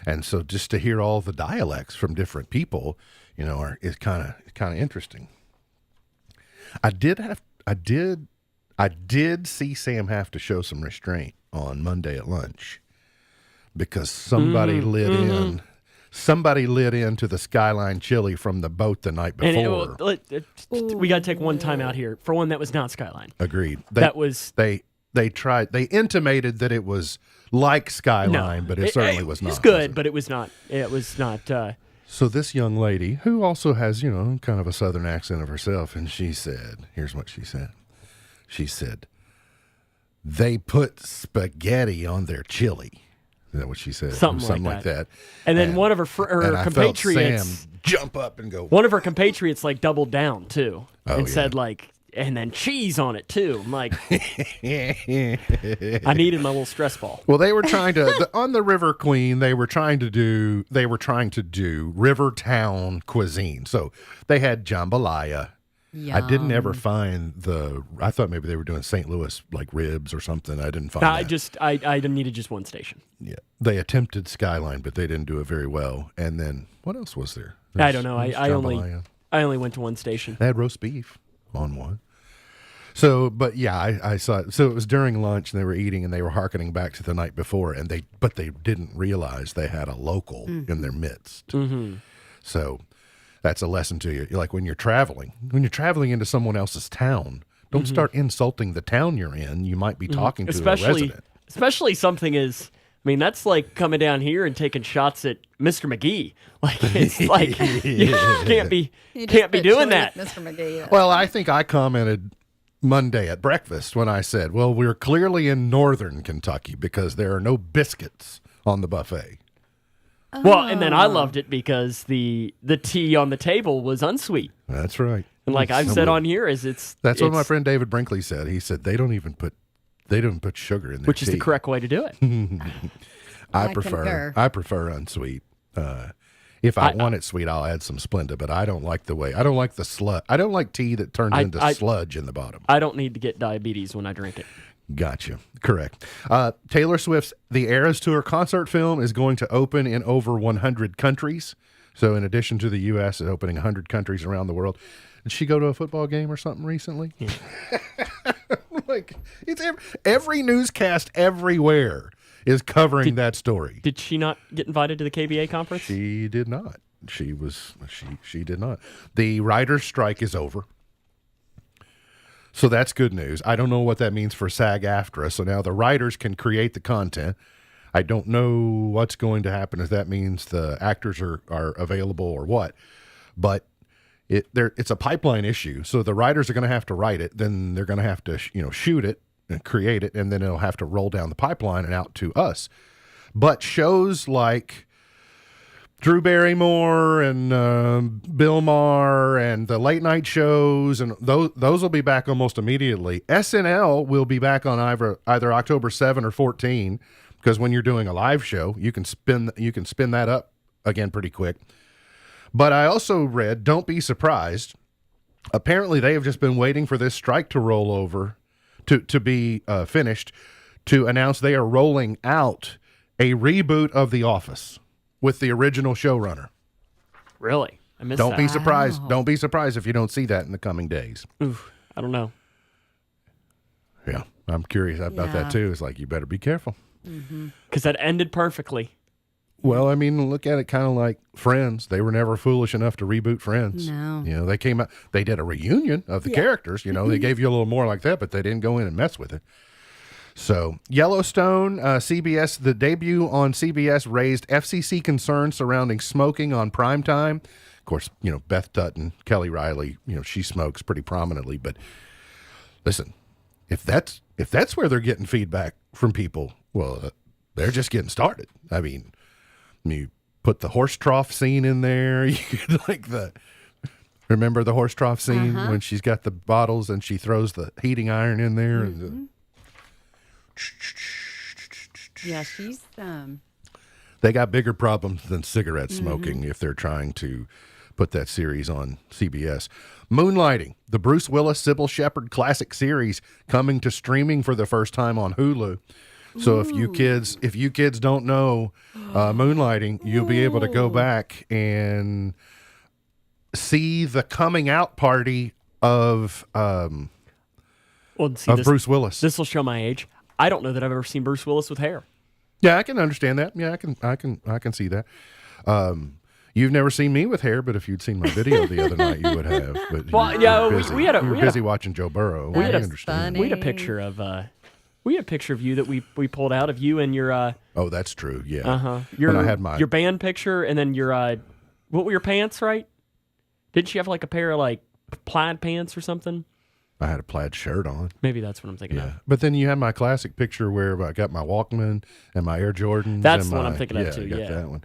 and so just to hear all the dialects from different people, is kind of interesting. I did see Sam have to show some restraint on Monday at lunch because somebody lit into the Skyline chili from the boat the night before. We got to take one time out here. For one, that was not Skyline. Agreed. They intimated that it was like Skyline, but it certainly was not. It's good, but it was not. It was not. So this young lady, who also has, kind of a southern accent of herself, and she said, here's what she said. She said, they put spaghetti on their chili. Is that what she said? Something like that. And then one of her compatriots Sam jump up and go. One of her compatriots doubled down too and said and then cheese on it too. I'm like, I needed my little stress ball. Well, they were trying to on the River Queen. They were trying to do Rivertown cuisine. So they had jambalaya. Yum. I didn't ever find I thought maybe they were doing St. Louis ribs or something. I didn't find that. I needed just one station. Yeah. They attempted Skyline, but they didn't do it very well. And then what else was there? I don't know. I only went to one station. They had roast beef on one. So, but yeah, I saw it. So it was during lunch, and they were eating, and they were hearkening back to the night before, but they didn't realize they had a local in their midst. Mm-hmm. So that's a lesson to you. Like when you're traveling into someone else's town, don't start insulting the town you're in. You might be talking to a resident. Especially something as, I mean, that's like coming down here and taking shots at Mr. McGee. Like, it's like, you can't be doing that. Mr. McGee. Well, I think I commented Monday at breakfast when I said, well, we're clearly in northern Kentucky because there are no biscuits on the buffet. Well, and then I loved it because the tea on the table was unsweet. That's right. And like I've said on here, that's what my friend David Brinkley said. He said they don't put sugar in their which tea. is the correct way to do it. I concur. prefer unsweet. If I want it sweet, I'll add some Splenda, but I don't like the sludge. I don't like tea that turns into sludge in the bottom. I don't need to get diabetes when I drink it. Gotcha. Correct. Taylor Swift's The Eras Tour concert film is going to open in over 100 countries. So in addition to the U.S., it's opening 100 countries around the world. Did she go to a football game or something recently? Yeah. Like, it's every newscast everywhere is covering that story. Did she not get invited to the KBA conference? She did not. She did not. The writers' strike is over. So that's good news. I don't know what that means for SAG-AFTRA. So now the writers can create the content. I don't know what's going to happen if that means the actors are available or what. But it's a pipeline issue. So the writers are going to have to write it. Then they're going to have to shoot it and create it. And then it'll have to roll down the pipeline and out to us. But shows like Drew Barrymore and Bill Maher and the late night shows, and those will be back almost immediately. SNL will be back on either October 7 or 14, because when you're doing a live show, you can spin that up again pretty quick. But I also read, don't be surprised. Apparently, they have just been waiting for this strike to roll over, to be finished, to announce they are rolling out a reboot of The Office with the original showrunner. Really? I missed Don't that. be surprised. Don't be surprised if you don't see that in the coming days. Oof, I don't know. Yeah, I'm curious about that too. It's like, you better be careful. Because that ended perfectly. Well, I mean, look at it kind of like Friends. They were never foolish enough to reboot Friends. No. They came out, they did a reunion of the characters. They gave you a little more like that, but they didn't go in and mess with it. So Yellowstone, CBS, the debut on CBS raised FCC concerns surrounding smoking on primetime. Of course, Beth Dutton, Kelly Riley, she smokes pretty prominently. But listen, if that's where they're getting feedback from people, well, they're just getting started. I mean, you put the horse trough scene in there. You could remember the horse trough scene when she's got the bottles and she throws the heating iron in there and Yeah, she's they got bigger problems than cigarette smoking if they're trying to put that series on CBS. Moonlighting, the Bruce Willis Sybil Shepherd classic series, coming to streaming for the first time on Hulu. So if you kids don't know Moonlighting, you'll be able to go back and see the coming out party of Bruce Willis. This will show my age. I don't know that I've ever seen Bruce Willis with hair. Yeah, I can understand that. Yeah, I can see that. You've never seen me with hair, but if you'd seen my video the other night, you would have. But we had busy watching Joe Burrow. That I is understand. funny. We had a picture of you that we pulled out of you and your Oh, that's true. Yeah. Your when I had my your band picture, and then your what were your pants, right? Didn't you have like a pair of like plaid pants or something? I had a plaid shirt on. Maybe that's what I'm thinking of. But then you had my classic picture where I got my Walkman and my Air Jordans. That's and the one I'm thinking of too. I got Yeah, that one.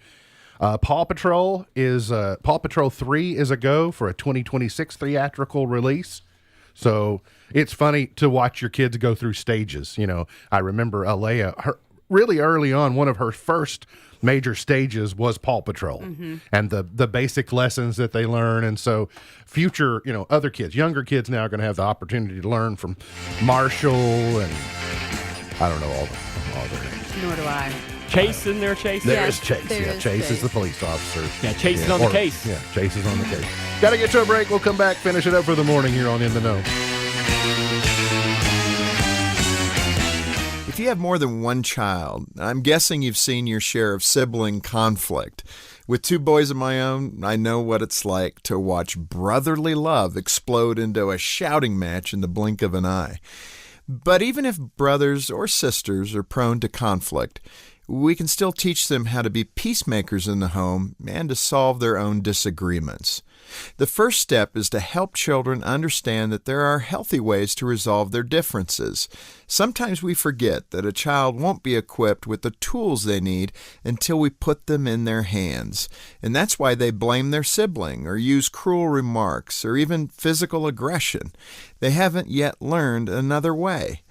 Paw Patrol 3 is a go for a 2026 theatrical release. So it's funny to watch your kids go through stages. I remember Alea, really early on, one of her first major stages was Paw Patrol and the basic lessons that they learn. And so future, other kids, younger kids now are going to have the opportunity to learn from Marshall and I don't know all their names. Nor do I. Chase in there, Chase? There's Chase. Chase is the police officer. Yeah, Chase is on the case. Yeah, Chase is on the case. Got to get to a break. We'll come back, finish it up for the morning here on In the Know. If you have more than one child, I'm guessing you've seen your share of sibling conflict. With 2 boys of my own, I know what it's like to watch brotherly love explode into a shouting match in the blink of an eye. But even if brothers or sisters are prone to conflict, we can still teach them how to be peacemakers in the home and to solve their own disagreements. The first step is to help children understand that there are healthy ways to resolve their differences. Sometimes we forget that a child won't be equipped with the tools they need until we put them in their hands. And that's why they blame their sibling or use cruel remarks or even physical aggression. They haven't yet learned another way.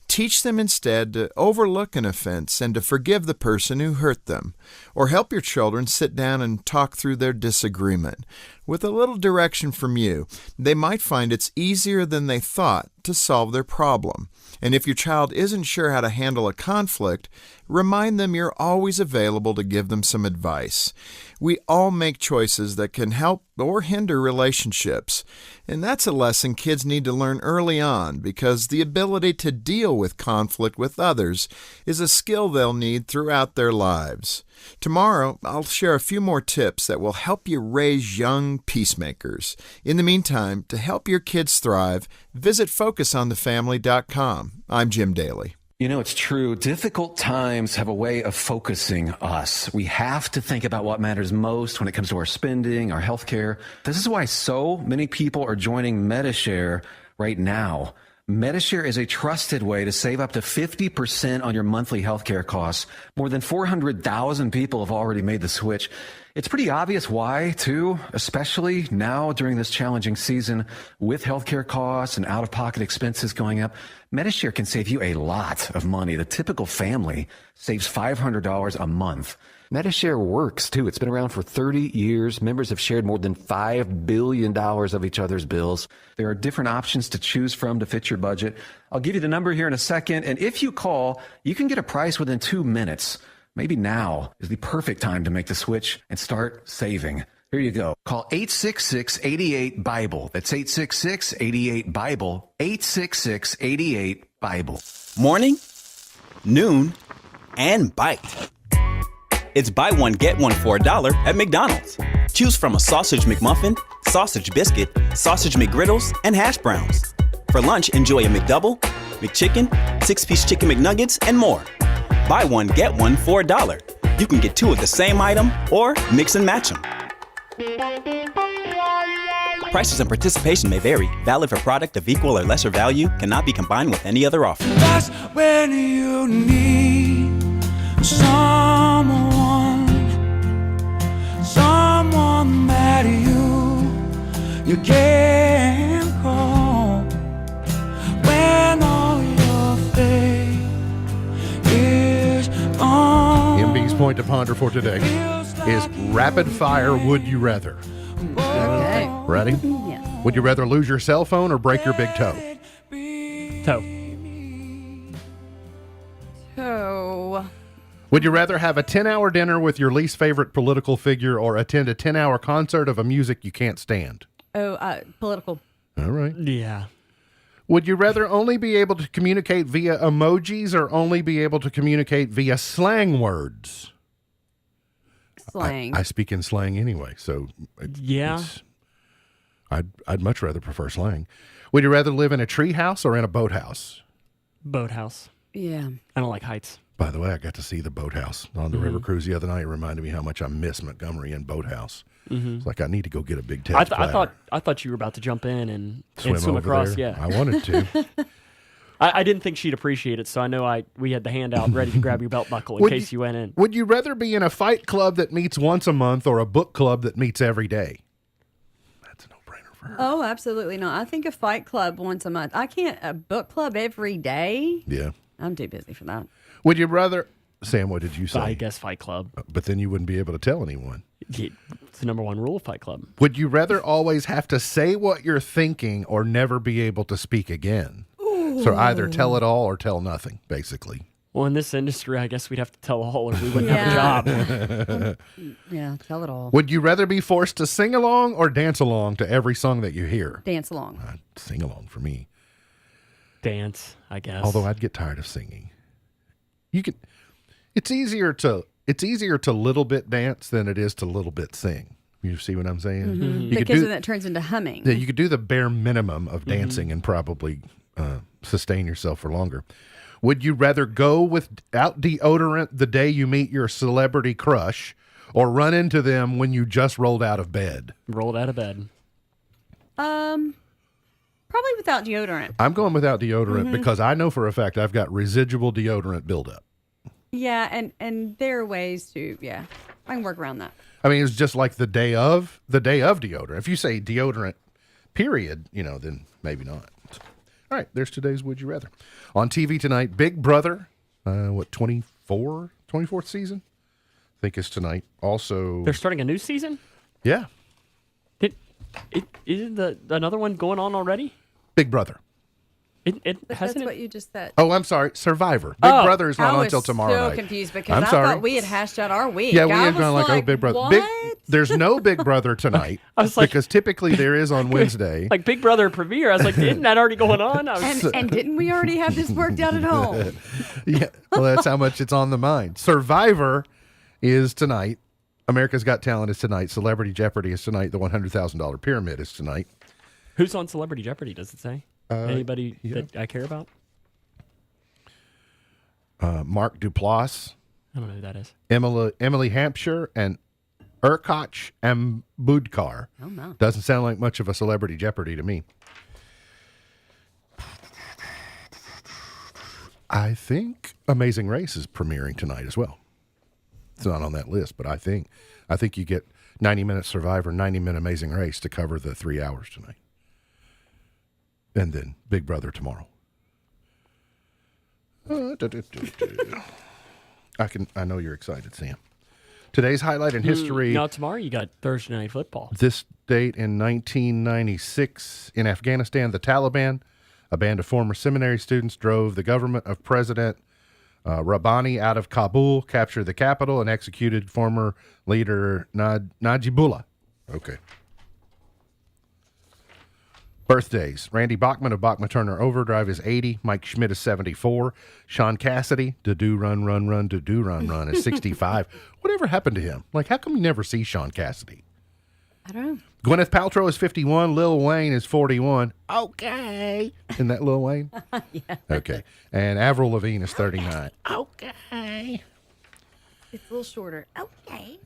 Teach them instead to overlook an offense and to forgive the person who hurt them. Or help your children sit down and talk through their disagreement. With a little direction from you, they might find it's easier than they thought to solve their problem. And if your child isn't sure how to handle a conflict, remind them you're always available to give them some advice. We all make choices that can help or hinder relationships. And that's a lesson kids need to learn early on, because the ability to deal with conflict with others is a skill they'll need throughout their lives. Tomorrow, I'll share a few more tips that will help you raise young peacemakers. In the meantime, to help your kids thrive, visit FocusOnTheFamily.com. I'm Jim Daly. You know, it's true. Difficult times have a way of focusing us. We have to think about what matters most when it comes to our spending, our health care. This is why so many people are joining Medi-Share right now. Medi-Share is a trusted way to save up to 50% on your monthly healthcare costs. More than 400,000 people have already made the switch. It's pretty obvious why, too, especially now during this challenging season with healthcare costs and out-of-pocket expenses going up. Medi-Share can save you a lot of money. The typical family saves $500 a month. Medi-Share works, too. It's been around for 30 years. Members have shared more than $5 billion of each other's bills. There are different options to choose from to fit your budget. I'll give you the number here in a second, and if you call, you can get a price within 2 minutes. Maybe now is the perfect time to make the switch and start saving. Here you go. Call 866-88-BIBLE. That's 866-88-BIBLE. 866-88-BIBLE. Morning, noon, and bite. It's buy one, get one for $1 at McDonald's. Choose from a sausage McMuffin, sausage biscuit, sausage McGriddles, and hash browns. For lunch, enjoy a McDouble, McChicken, 6-piece chicken McNuggets, and more. Buy one, get one for $1. You can get 2 of the same item or mix and match them. Prices and participation may vary. Valid for product of equal or lesser value. Cannot be combined with any other offer. That's when you need someone that you can call when all your faith is gone. MB's point to ponder for today is rapid fire would you rather. Okay. Ready? Yes. Would you rather lose your cell phone or break your big toe? Toe. So, Would you rather have a 10-hour dinner with your least favorite political figure or attend a 10-hour concert of a music you can't stand? Political. All right. Yeah. Would you rather only be able to communicate via emojis or only be able to communicate via slang words? Slang. I speak in slang anyway, so Yeah. I'd much rather prefer slang. Would you rather live in a tree house or in a boathouse? Boathouse. Yeah. I don't like heights. By the way, I got to see the boathouse on the river cruise the other night. It reminded me how much I miss Montgomery and boathouse. It's like I need to go get a big test. I thought you were about to jump in and swim over across. there. Yeah, I wanted to. I didn't think she'd appreciate it, so I know we had the hand out ready to grab your belt buckle in case you went in. Would you rather be in a fight club that meets once a month or a book club that meets every day? Oh, absolutely not. I think a fight club once a month. I can't, a book club every day. Yeah. I'm too busy for that. Would you rather, Sam, what did you say? I guess Fight Club. But then you wouldn't be able to tell anyone. It's the number one rule of Fight Club. Would you rather always have to say what you're thinking or never be able to speak again? So either tell it all or tell nothing, basically. Well, in this industry, I guess we'd have to tell all or we wouldn't have a job. Yeah, tell it all. Would you rather be forced to sing along or dance along to every song that you hear? Dance along. Sing along for me. Dance, I guess. Although I'd get tired of singing. You can. It's easier to little bit dance than it is to little bit sing. You see what I'm saying? You could Because do- then that turns into humming. Yeah, you could do the bare minimum of dancing and probably sustain yourself for longer. Would you rather go without deodorant the day you meet your celebrity crush, or run into them when you just rolled out of bed? Rolled out of bed. Probably without deodorant. I'm going without deodorant because I know for a fact I've got residual deodorant buildup. Yeah, and there are ways to, I can work around that. I mean, it's just like the day of deodorant. If you say deodorant, period, then maybe not. All right, there's today's Would You Rather. On TV tonight, Big Brother, 24th season? I think it's tonight. Also, They're starting a new season? yeah, Isn't another one going on already? Big Brother. It But hasn't. that's what you just said. Oh, I'm sorry, Survivor. Big Brother is not I on was until tomorrow so night. confused because I'm I sorry. thought we had hashed out our week. Yeah, we I had was gone like, oh, Big Brother. What? There's no Big Brother tonight I was like- because typically there is on Wednesday. Like Big Brother premiere. I was like, isn't that already going on? I was, And didn't we already have this worked out at home? Yeah, well, that's how much it's on the mind. Survivor is tonight. America's Got Talent is tonight. Celebrity Jeopardy is tonight. The $100,000 Pyramid is tonight. who's on Celebrity Jeopardy? Does it say? Anybody that I care about? Mark Duplass, I don't know who that is. Emily Hampshire, and Erkoch Ambudkar. Oh, no. Doesn't sound like much of a Celebrity Jeopardy to me. I think Amazing Race is premiering tonight as well. It's not on that list, but I think you get 90-minute Survivor, 90-minute Amazing Race to cover the 3 hours tonight. And then Big Brother tomorrow. I know you're excited, Sam. Today's highlight in history. Now tomorrow you got Thursday Night Football. This date in 1996 in Afghanistan, the Taliban, a band of former seminary students, drove the government of President Rabbani out of Kabul, captured the capital, and executed former leader Najibullah. Okay. Birthdays. Randy Bachman of Bachman Turner Overdrive is 80. Mike Schmidt is 74. Sean Cassidy, do run, run, run, do run, run, is 65. Whatever happened to him? Like, how come you never see Sean Cassidy? I don't know. Gwyneth Paltrow is 51. Lil Wayne is 41. Okay. Isn't that Lil Wayne? Yeah. Okay. And Avril Lavigne is 39. Okay. It's a little shorter. Okay.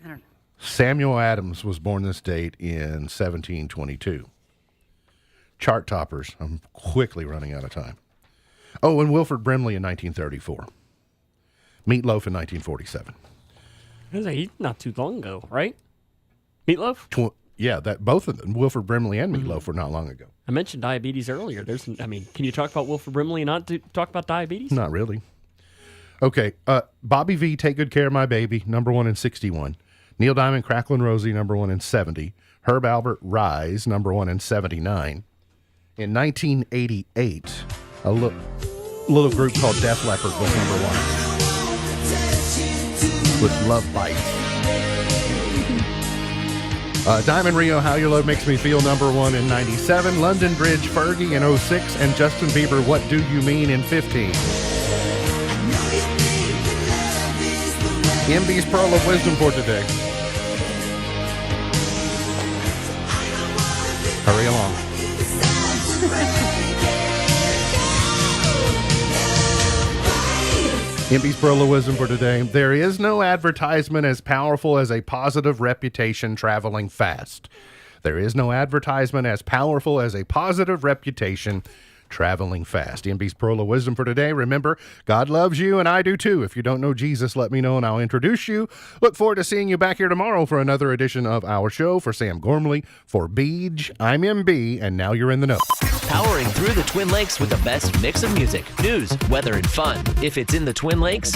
I don't know. Samuel Adams was born this date in 1722. Chart toppers. I'm quickly running out of time. Oh, and Wilford Brimley in 1934. Meatloaf in 1947. I was like, he's not too long ago, right? Meatloaf? Yeah, that both of them, Wilford Brimley and Meatloaf, were not long ago. I mentioned diabetes earlier. Can you talk about Wilford Brimley and not talk about diabetes? Not really. Okay, Bobby V, Take Good Care of My Baby, number 1 in 61. Neil Diamond, Cracklin' Rosie, number 1 in 70. Herb Albert, Rise, number 1 in 79. In 1988, a little group called Def Leppard was number 1 with Love Bites. Diamond Rio, How Your Love Makes Me Feel, number 1 in 97. London Bridge, Fergie in 06. And Justin Bieber, What Do You Mean in 15. MB's Pearl of Wisdom for today. Hurry along. MB's Pearl of Wisdom for today. There is no advertisement as powerful as a positive reputation traveling fast. There is no advertisement as powerful as a positive reputation traveling fast. MB's Pearl of Wisdom for today. Remember, God loves you and I do too. If you don't know Jesus, let me know and I'll introduce you. Look forward to seeing you back here tomorrow for another edition of our show. For Sam Gormley, for Beej, I'm MB, and now you're in the know. Powering through the Twin Lakes with the best mix of music, news, weather, and fun. If it's in the Twin Lakes,